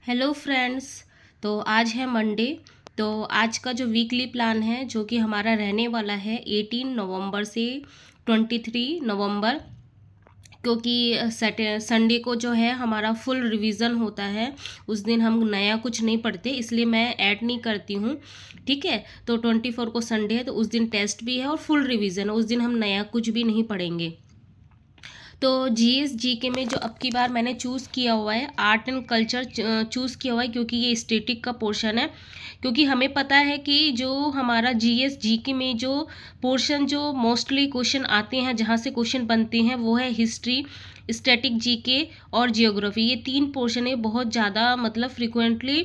Hello friends. तो आज है मंडे। तो आज का जो वीकली प्लान है जो कि हमारा रहने वाला है 18 नवंबर से 23 नवंबर, क्योंकि संडे को जो है हमारा फुल रिवीजन होता है। उस दिन हम नया कुछ नहीं पढ़ते, इसलिए मैं ऐड नहीं करती हूँ। ठीक है, तो 24 को संडे है, तो उस दिन टेस्ट भी है और फुल रिवीजन है। उस दिन हम नया कुछ भी नहीं पढ़ेंगे। तो जीएस जीके में जो अब की बार मैंने चूज़ किया हुआ है आर्ट एंड कल्चर चूज़ किया हुआ है, क्योंकि ये स्टैटिक का पोर्शन है। क्योंकि हमें पता है कि जो हमारा जीएस जीके में जो पोर्शन जो मोस्टली क्वेश्चन आते हैं, जहाँ से क्वेश्चन बनते हैं, वो है हिस्ट्री, स्टैटिक जीके और जियोग्राफी। ये तीन पोर्शन है, बहुत ज़्यादा मतलब फ्रिक्वेंटली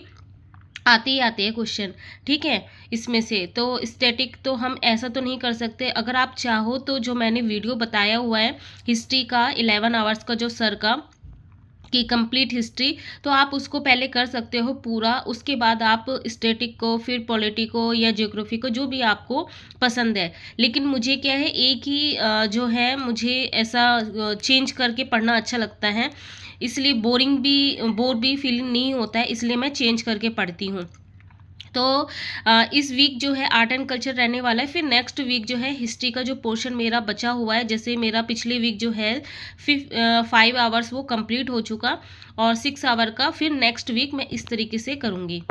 आते ही आते हैं क्वेश्चन। ठीक है, इसमें से तो स्टैटिक तो हम ऐसा तो नहीं कर सकते। अगर आप चाहो तो जो मैंने वीडियो बताया हुआ है हिस्ट्री का 11 आवर्स का, जो सर का कि कंप्लीट हिस्ट्री, तो आप उसको पहले कर सकते हो पूरा। उसके बाद आप स्टैटिक को, फिर पॉलिटी को या ज्योग्राफी को, जो भी आपको पसंद है। लेकिन मुझे क्या है, एक ही जो है मुझे ऐसा चेंज करके पढ़ना अच्छा लगता है, इसलिए बोर भी फीलिंग नहीं होता है, इसलिए मैं चेंज करके पढ़ती हूँ। तो इस वीक जो है आर्ट एंड कल्चर रहने वाला है। फिर नेक्स्ट वीक जो है हिस्ट्री का जो पोर्शन मेरा बचा हुआ है, जैसे मेरा पिछले वीक जो है 5 आवर्स वो कंप्लीट हो चुका, और 6 आवर का फिर नेक्स्ट वीक मैं इस तरीके से करूँगी।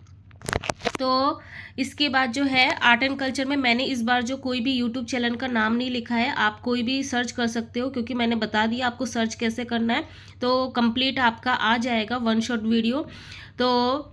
तो इसके बाद जो है आर्ट एंड कल्चर में मैंने इस बार जो कोई भी यूट्यूब चैनल का नाम नहीं लिखा है। आप कोई भी सर्च कर सकते हो, क्योंकि मैंने बता दिया आपको सर्च कैसे करना है, तो कंप्लीट आपका आ जाएगा वन शॉट वीडियो। तो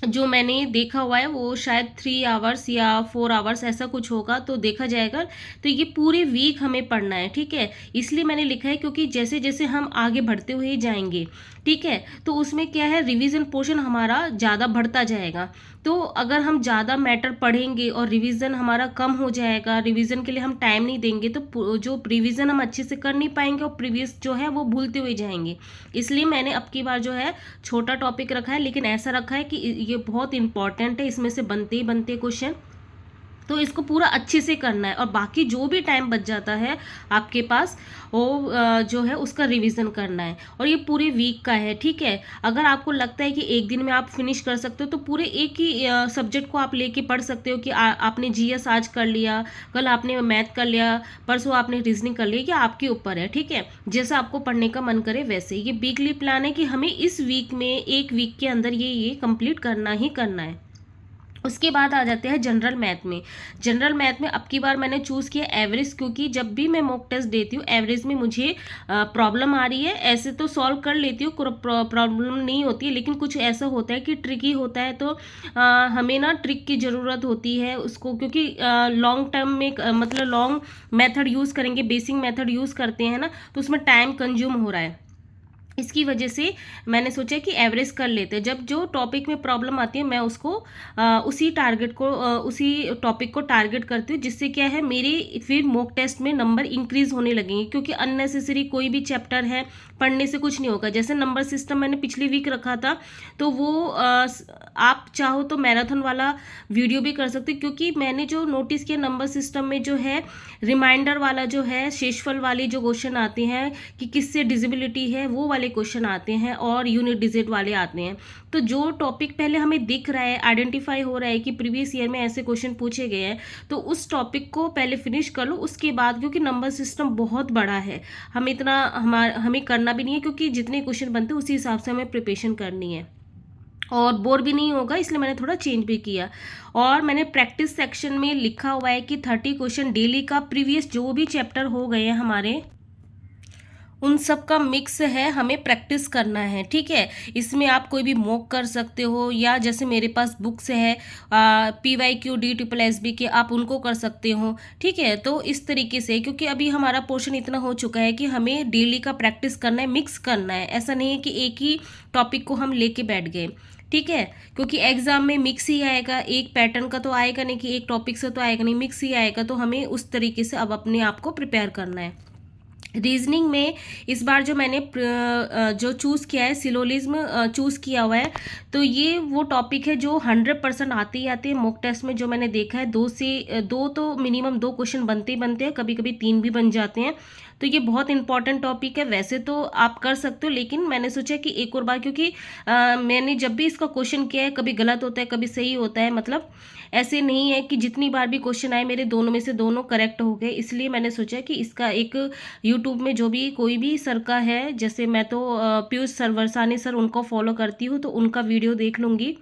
जो मैंने देखा हुआ है वो शायद 3 आवर्स या 4 आवर्स ऐसा कुछ होगा, तो देखा जाएगा। तो ये पूरे वीक हमें पढ़ना है, ठीक है। इसलिए मैंने लिखा है क्योंकि जैसे जैसे हम आगे बढ़ते हुए जाएंगे, ठीक है, तो उसमें क्या है, रिवीजन पोर्शन हमारा ज़्यादा बढ़ता जाएगा। तो अगर हम ज़्यादा मैटर पढ़ेंगे और रिवीजन हमारा कम हो जाएगा, रिवीजन के लिए हम टाइम नहीं देंगे, तो जो रिवीजन हम अच्छे से कर नहीं पाएंगे और प्रीवियस जो है वो भूलते हुए जाएंगे। इसलिए मैंने अब की बार जो है छोटा टॉपिक रखा है, लेकिन ऐसा रखा है कि ये बहुत इंपॉर्टेंट है, इसमें से बनते ही बनते क्वेश्चन, तो इसको पूरा अच्छे से करना है। और बाकी जो भी टाइम बच जाता है आपके पास, वो जो है उसका रिवीजन करना है। और ये पूरे वीक का है, ठीक है। अगर आपको लगता है कि एक दिन में आप फिनिश कर सकते हो, तो पूरे एक ही सब्जेक्ट को आप लेके पढ़ सकते हो कि आपने जीएस आज कर लिया, कल आपने मैथ कर लिया, परसों आपने रीजनिंग कर लिया, कि आपके ऊपर है, ठीक है। जैसा आपको पढ़ने का मन करे वैसे। ये वीकली प्लान है कि हमें इस वीक में, एक वीक के अंदर ये कंप्लीट करना ही करना है। उसके बाद आ जाते हैं जनरल मैथ में। जनरल मैथ में अब की बार मैंने चूज़ किया एवरेज, क्योंकि जब भी मैं मॉक टेस्ट देती हूँ एवरेज में मुझे प्रॉब्लम आ रही है। ऐसे तो सॉल्व कर लेती हूँ, प्रॉब्लम नहीं होती है, लेकिन कुछ ऐसा होता है कि ट्रिकी होता है, तो हमें ना ट्रिक की ज़रूरत होती है उसको, क्योंकि लॉन्ग टर्म में मतलब लॉन्ग मेथड यूज़ करेंगे, बेसिक मेथड यूज़ करते हैं ना, तो उसमें टाइम कंज्यूम हो रहा है। इसकी वजह से मैंने सोचा कि एवरेज कर लेते हैं। जब जो टॉपिक में प्रॉब्लम आती है, मैं उसको उसी टॉपिक को टारगेट करती हूँ, जिससे क्या है, मेरे फिर मॉक टेस्ट में नंबर इंक्रीज होने लगेंगे। क्योंकि अननेसेसरी कोई भी चैप्टर है, पढ़ने से कुछ नहीं होगा। जैसे नंबर सिस्टम मैंने पिछली वीक रखा था, तो वो आप चाहो तो मैराथन वाला वीडियो भी कर सकते, क्योंकि मैंने जो नोटिस किया नंबर सिस्टम में जो है रिमाइंडर वाला जो है, शेषफल वाले जो क्वेश्चन आते हैं कि किससे डिजिबिलिटी है, वो वाले क्वेश्चन आते हैं, और यूनिट डिजिट वाले आते हैं। तो जो टॉपिक पहले हमें दिख रहा है, आइडेंटिफाई हो रहा है कि प्रीवियस ईयर में ऐसे क्वेश्चन पूछे गए हैं, तो उस टॉपिक को पहले फिनिश कर लो। उसके बाद, क्योंकि नंबर सिस्टम बहुत बड़ा है, हमें करना भी नहीं है, क्योंकि जितने क्वेश्चन बनते हैं उसी हिसाब से हमें प्रिपरेशन करनी है, और बोर भी नहीं होगा, इसलिए मैंने थोड़ा चेंज भी किया। और मैंने प्रैक्टिस सेक्शन में लिखा हुआ है कि 30 क्वेश्चन डेली का, प्रीवियस जो भी चैप्टर हो गए हैं हमारे, उन सब का मिक्स है, हमें प्रैक्टिस करना है, ठीक है। इसमें आप कोई भी मॉक कर सकते हो, या जैसे मेरे पास बुक्स है PYQ DSSB के, आप उनको कर सकते हो, ठीक है। तो इस तरीके से, क्योंकि अभी हमारा पोर्शन इतना हो चुका है कि हमें डेली का प्रैक्टिस करना है, मिक्स करना है। ऐसा नहीं है कि एक ही टॉपिक को हम लेके बैठ गए, ठीक है। क्योंकि एग्जाम में मिक्स ही आएगा, एक पैटर्न का तो आएगा नहीं कि एक टॉपिक से तो आएगा नहीं, मिक्स ही आएगा। तो हमें उस तरीके से अब अपने आप को प्रिपेयर करना है। रीजनिंग में इस बार जो मैंने जो चूज़ किया है, सिलोलिज्म चूज़ किया हुआ है। तो ये वो टॉपिक है जो 100% आते ही आते हैं मॉक टेस्ट में। जो मैंने देखा है, दो तो मिनिमम 2 क्वेश्चन बनते ही बनते हैं, कभी कभी 3 भी बन जाते हैं। तो ये बहुत इंपॉर्टेंट टॉपिक है। वैसे तो आप कर सकते हो, लेकिन मैंने सोचा कि एक और बार, क्योंकि मैंने जब भी इसका क्वेश्चन किया है कभी गलत होता है कभी सही होता है, मतलब ऐसे नहीं है कि जितनी बार भी क्वेश्चन आए मेरे दोनों में से दोनों करेक्ट हो गए। इसलिए मैंने सोचा कि इसका एक यूट्यूब में जो भी कोई भी सर का है, जैसे मैं तो पीयूष सरवरसानी सर उनको फॉलो करती हूँ, तो उनका वीडियो देख लूँगी।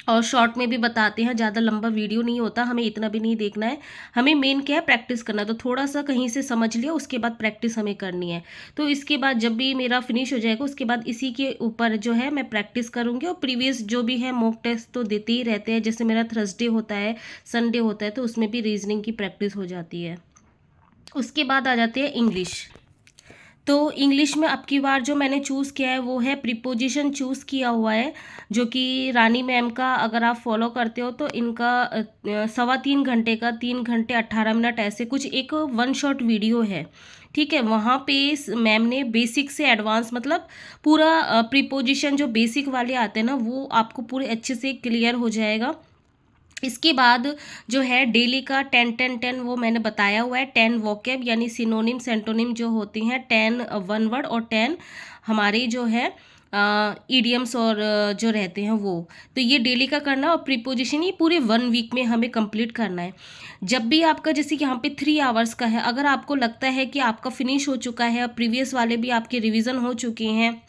और शॉर्ट में भी बताते हैं, ज़्यादा लंबा वीडियो नहीं होता, हमें इतना भी नहीं देखना है, हमें मेन क्या है प्रैक्टिस करना है। तो थोड़ा सा कहीं से समझ लिया, उसके बाद प्रैक्टिस हमें करनी है। तो इसके बाद जब भी मेरा फिनिश हो जाएगा उसके बाद इसी के ऊपर जो है मैं प्रैक्टिस करूँगी। और प्रीवियस जो भी है मॉक टेस्ट तो देते ही रहते हैं, जैसे मेरा थर्सडे होता है, संडे होता है, तो उसमें भी रीजनिंग की प्रैक्टिस हो जाती है। उसके बाद आ जाते हैं इंग्लिश। तो इंग्लिश में अब की बार जो मैंने चूज़ किया है वो है प्रीपोजिशन चूज़ किया हुआ है, जो कि रानी मैम का अगर आप फॉलो करते हो तो इनका 3.25 घंटे का 3 घंटे 18 मिनट ऐसे कुछ एक वन शॉट वीडियो है। ठीक है, वहाँ पे मैम ने बेसिक से एडवांस मतलब पूरा प्रीपोजिशन जो बेसिक वाले आते हैं ना वो आपको पूरे अच्छे से क्लियर हो जाएगा। इसके बाद जो है डेली का 10-10-10 वो मैंने बताया हुआ है। 10 वोकेब यानी सिनोनिम सेंटोनिम जो होती हैं, 10 वन वर्ड और 10 हमारे जो है ईडियम्स और जो रहते हैं वो। तो ये डेली का करना और प्रीपोजिशन ये पूरे 1 वीक में हमें कंप्लीट करना है। जब भी आपका जैसे कि यहाँ पे 3 आवर्स का है, अगर आपको लगता है कि आपका फिनिश हो चुका है और प्रीवियस वाले भी आपके रिविज़न हो चुके हैं,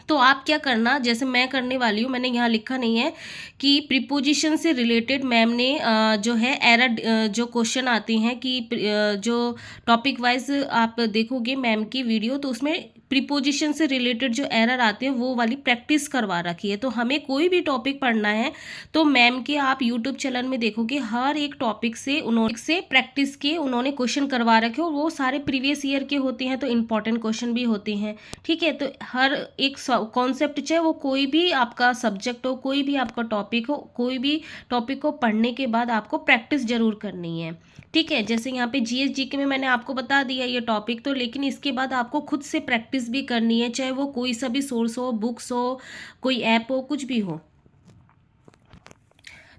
तो आप क्या करना, जैसे मैं करने वाली हूँ, मैंने यहाँ लिखा नहीं है कि प्रीपोजिशन से रिलेटेड मैम ने जो है एरर जो क्वेश्चन आते हैं कि जो टॉपिक वाइज आप देखोगे मैम की वीडियो, तो उसमें प्रीपोजिशन से रिलेटेड जो एरर आते हैं वो वाली प्रैक्टिस करवा रखी है। तो हमें कोई भी टॉपिक पढ़ना है तो मैम के आप यूट्यूब चैनल में देखोगे हर एक टॉपिक से उन्होंने प्रैक्टिस के उन्होंने क्वेश्चन करवा रखे, और वो सारे प्रीवियस ईयर के होते हैं, तो इंपॉर्टेंट क्वेश्चन भी होते हैं। ठीक है, तो हर एक कॉन्सेप्ट चाहे वो कोई भी आपका सब्जेक्ट हो, कोई भी आपका टॉपिक हो, कोई भी टॉपिक को पढ़ने के बाद आपको प्रैक्टिस जरूर करनी है। ठीक है, जैसे यहाँ पे जीएस जीके में मैंने आपको बता दिया ये टॉपिक, तो लेकिन इसके बाद आपको खुद से प्रैक्टिस भी करनी है, चाहे वो कोई सा भी सोर्स हो, बुक्स हो, कोई ऐप हो, कुछ भी हो।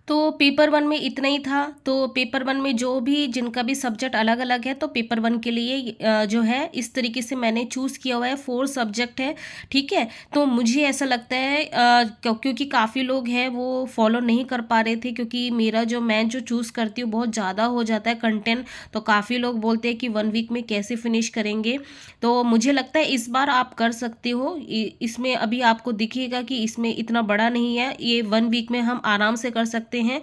तो पेपर 1 में इतना ही था। तो पेपर 1 में जो भी जिनका भी सब्जेक्ट अलग अलग है, तो पेपर 1 के लिए जो है इस तरीके से मैंने चूज़ किया हुआ है, 4 सब्जेक्ट है। ठीक है, तो मुझे ऐसा लगता है क्योंकि काफ़ी लोग हैं वो फॉलो नहीं कर पा रहे थे, क्योंकि मेरा जो मैं जो चूज़ करती हूँ बहुत ज़्यादा हो जाता है कंटेंट, तो काफ़ी लोग बोलते हैं कि 1 वीक में कैसे फिनिश करेंगे। तो मुझे लगता है इस बार आप कर सकते हो। इसमें अभी आपको दिखेगा कि इसमें इतना बड़ा नहीं है, ये 1 वीक में हम आराम से कर सकते हैं।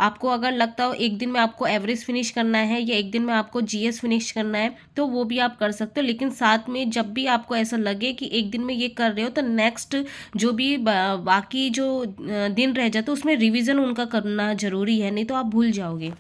आपको अगर लगता हो एक दिन में आपको एवरेज फिनिश करना है या एक दिन में आपको जीएस फिनिश करना है, तो वो भी आप कर सकते हो। लेकिन साथ में जब भी आपको ऐसा लगे कि एक दिन में ये कर रहे हो, तो नेक्स्ट जो भी बाकी जो दिन रह जाते उसमें रिवीजन उनका करना जरूरी है, नहीं तो आप भूल जाओगे।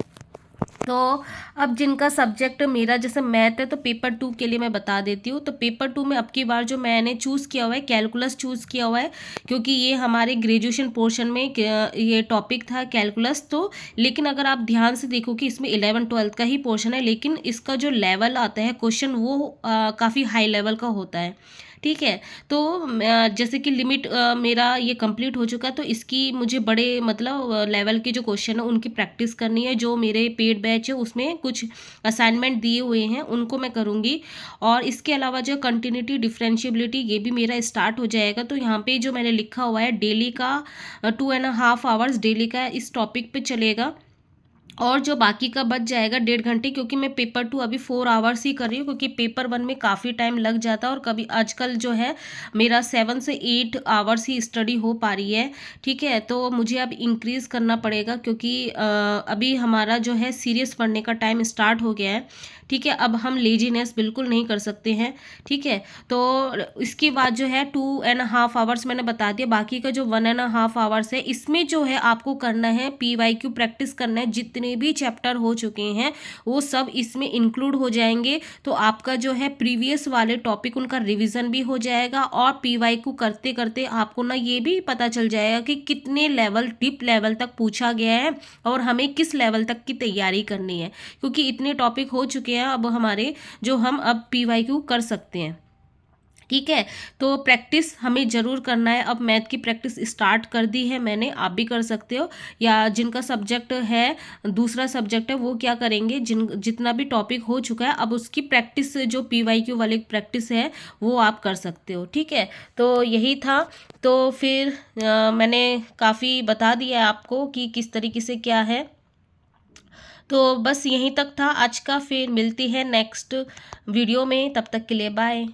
तो अब जिनका सब्जेक्ट मेरा जैसे मैथ है, तो पेपर 2 के लिए मैं बता देती हूँ। तो पेपर 2 में अब की बार जो मैंने चूज़ किया हुआ है कैलकुलस चूज़ किया हुआ है, क्योंकि ये हमारे ग्रेजुएशन पोर्शन में ये टॉपिक था कैलकुलस। तो लेकिन अगर आप ध्यान से देखो कि इसमें 11-12 का ही पोर्शन है, लेकिन इसका जो लेवल आता है क्वेश्चन वो काफ़ी हाई लेवल का होता है। ठीक है, तो जैसे कि लिमिट मेरा ये कंप्लीट हो चुका है, तो इसकी मुझे बड़े मतलब लेवल के जो क्वेश्चन है उनकी प्रैक्टिस करनी है। जो मेरे पेड बैच है उसमें कुछ असाइनमेंट दिए हुए हैं उनको मैं करूँगी। और इसके अलावा जो कंटिन्यूटी डिफरेंशिएबिलिटी ये भी मेरा स्टार्ट हो जाएगा। तो यहाँ पे जो मैंने लिखा हुआ है डेली का 2.5 आवर्स डेली का इस टॉपिक पे चलेगा, और जो बाकी का बच जाएगा 1.5 घंटे, क्योंकि मैं पेपर 2 अभी 4 आवर्स ही कर रही हूँ, क्योंकि पेपर 1 में काफ़ी टाइम लग जाता है और कभी आजकल जो है मेरा 7 से 8 आवर्स ही स्टडी हो पा रही है। ठीक है, तो मुझे अब इंक्रीज़ करना पड़ेगा, क्योंकि अभी हमारा जो है सीरियस पढ़ने का टाइम स्टार्ट हो गया है। ठीक है, अब हम लेजीनेस बिल्कुल नहीं कर सकते हैं। ठीक है, तो इसके बाद जो है 2.5 आवर्स मैंने बता दिया, बाकी का जो 1.5 आवर्स है इसमें जो है आपको करना है PYQ प्रैक्टिस करना है। जितने भी चैप्टर हो चुके हैं वो सब इसमें इंक्लूड हो जाएंगे, तो आपका जो है प्रीवियस वाले टॉपिक उनका रिवीजन भी हो जाएगा, और PYQ करते करते आपको ना ये भी पता चल जाएगा कि कितने लेवल डीप लेवल तक पूछा गया है और हमें किस लेवल तक की तैयारी करनी है, क्योंकि इतने टॉपिक हो चुके हैं अब हमारे जो हम अब PYQ कर सकते हैं। ठीक है। तो प्रैक्टिस हमें ज़रूर करना है। अब मैथ की प्रैक्टिस स्टार्ट कर दी है मैंने, आप भी कर सकते हो, या जिनका सब्जेक्ट है दूसरा सब्जेक्ट है वो क्या करेंगे, जितना भी टॉपिक हो चुका है अब उसकी प्रैक्टिस, जो PYQ वाली प्रैक्टिस है वो आप कर सकते हो। ठीक है, तो यही था। तो फिर मैंने काफ़ी बता दिया आपको कि किस तरीके से क्या है। तो बस यहीं तक था आज का, फिर मिलती है नेक्स्ट वीडियो में, तब तक के लिए बाय।